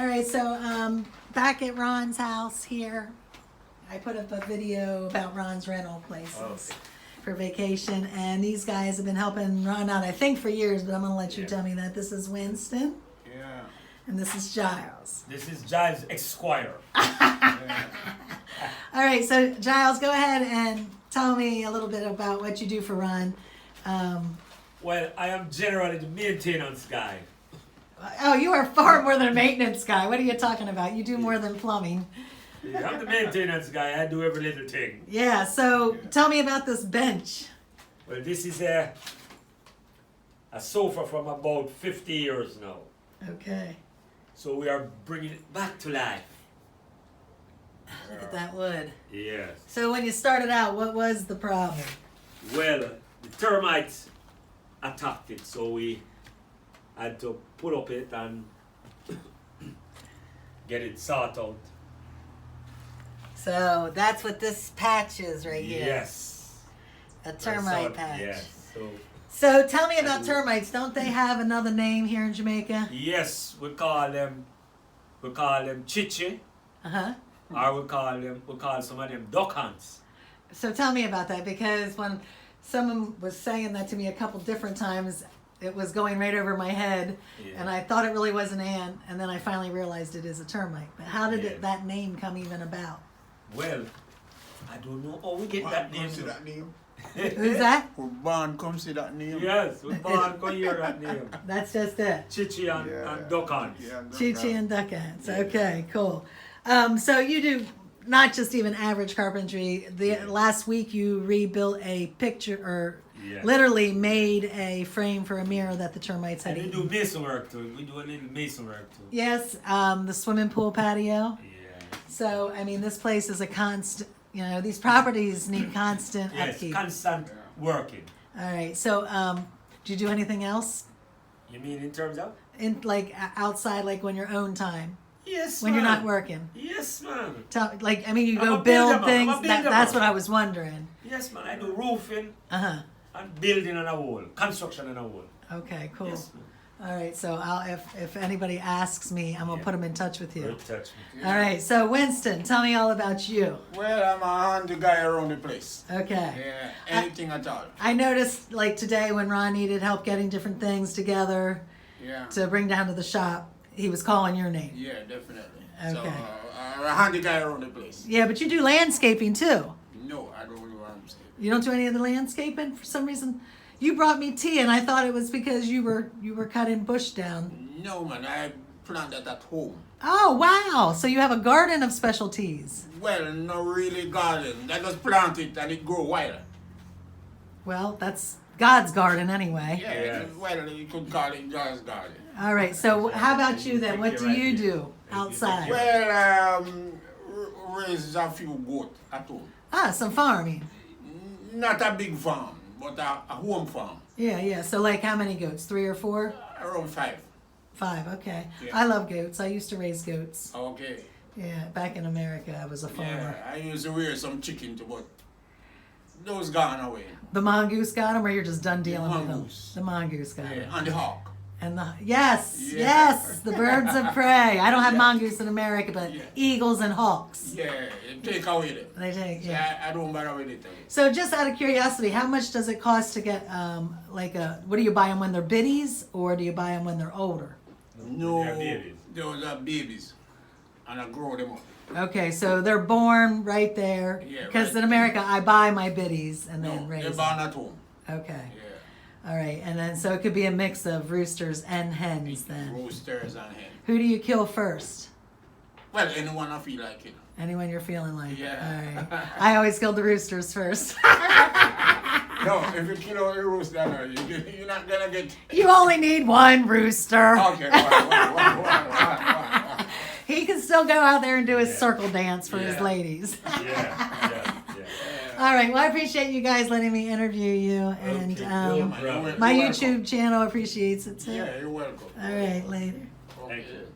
All right, so back at Ron's house here, I put up a video about Ron's rental places for vacation, and these guys have been helping Ron out, I think, for years, but I'm going to let you tell me that. This is Winston. Yeah. And this is Giles. This is Giles Esquire. All right, so Giles, go ahead and tell me a little bit about what you do for Ron. Well, I am generally the maintenance guy. Oh, you are far more than a maintenance guy. What are you talking about? You do more than plumbing. Yeah, I'm the maintenance guy. I do every little thing. Yeah, so tell me about this bench. Well, this is a sofa from about 50 years now. Okay. So we are bringing it back to life. Look at that wood. Yes. So when you started out, what was the problem? Well, the termites attacked it, so we had to pull up it and get it sorted out. So that's what this patch is right here. Yes. A termite patch. Yes. So tell me about termites. Don't they have another name here in Jamaica? Yes, we call them chichi, Uh-huh. or we call some of them duck hunts. So tell me about that, because when someone was saying that to me a couple different times, it was going right over my head, and I thought it really was an ant, and then I finally realized it is a termite. But how did that name come even about? Well, I don't know how we get that name. Who's that? Who born comes to that name? Yes, we born go hear that name. That's just it. Chichi and duck hunts. Yeah, Chi-Chi and duck ants. Okay, cool. So you do not just even average carpentry. Last week you rebuilt a picture, or literally made a frame for a mirror that the termites had And we eaten. do mason work too. We do a little mason work too. Yes, the swimming pool patio. Yeah. So, I mean, this place is a constant, these properties need constant Yes, upkeep. constant working. All right, so do you do anything else? You mean in terms of? In outside, like when you're own time? Yes, When man. you're not working? Yes, man. You I'm go a build builder, man. things? I'm a builder, That's man. what I was wondering. Yes, man. I do roofing Uh-huh. and building on a wall, construction on a wall. Okay, cool. Yes, man. All right, so if anybody asks me, I'm gonna put them in touch with you. Don't touch me. All right, so Winston, tell me all about you. Well, I'm a handy guy around the place. Okay. Yeah, anything at all. I noticed, like today, when Ron needed help getting different things together Yeah. to bring down to the shop, he was calling your name. Yeah, definitely. Okay. So, I'm a handy guy around the place. Yeah, but you do landscaping too. No, I don't do landscape. You don't do any of the landscaping for some reason. You brought me tea, and I thought it was because you were cutting bush down. No, man, I plant that at home. Oh wow! So you have a garden of specialties. Well, not really garden. I just plant it and it grow wild. Well, that's God's garden anyway. Yeah, Yeah. well, you could call it God's garden. All right. So how about you then? What do you do outside? Well, raise a few goat at home. Some farming. Not a big farm, but a home farm. Yeah. So like how many goats? 3 or 4? Around 5. 5. Okay. Yeah. I love goats. I used to raise goats. Okay. Yeah, back in America, I was a farmer. Yeah, I used to rear some chicken too, but those gone away. The mongoose got them, or you're just done dealing with them? mongoose. The mongoose got Yeah, them. and the hawk. And the Yeah. yes, the birds of prey. I don't have Yeah. mongoose in America, but Yeah. eagles and hawks. Yeah, take away them. They take, So yeah. I don't bother with it. So just out of curiosity, how much does it cost to get what do you buy them when they're biddies, or do you buy them when they're older? No, They're babies. those are babies, and I grow them up. Okay, so they're born right there. Yeah, Because right. in America, I buy my biddies and then No, raise they're them. born at home. Okay. Yeah. All right, and then so it could be a mix of roosters and hens then. Roosters and hen. Who do you kill first? Well, anyone I feel like it. Anyone you're feeling like? Yeah. All right. I always kill the roosters first. No, if you kill a rooster, no, you're not gonna get. You only need one rooster. Okay, one. He can still go out there and do his circle dance for his Yeah. ladies. Yeah. All right. Well, I appreciate you guys letting me interview you, and Okay, my You're YouTube welcome. channel appreciates it too. Yeah, you're welcome. All right. Later. Okay. Thank you.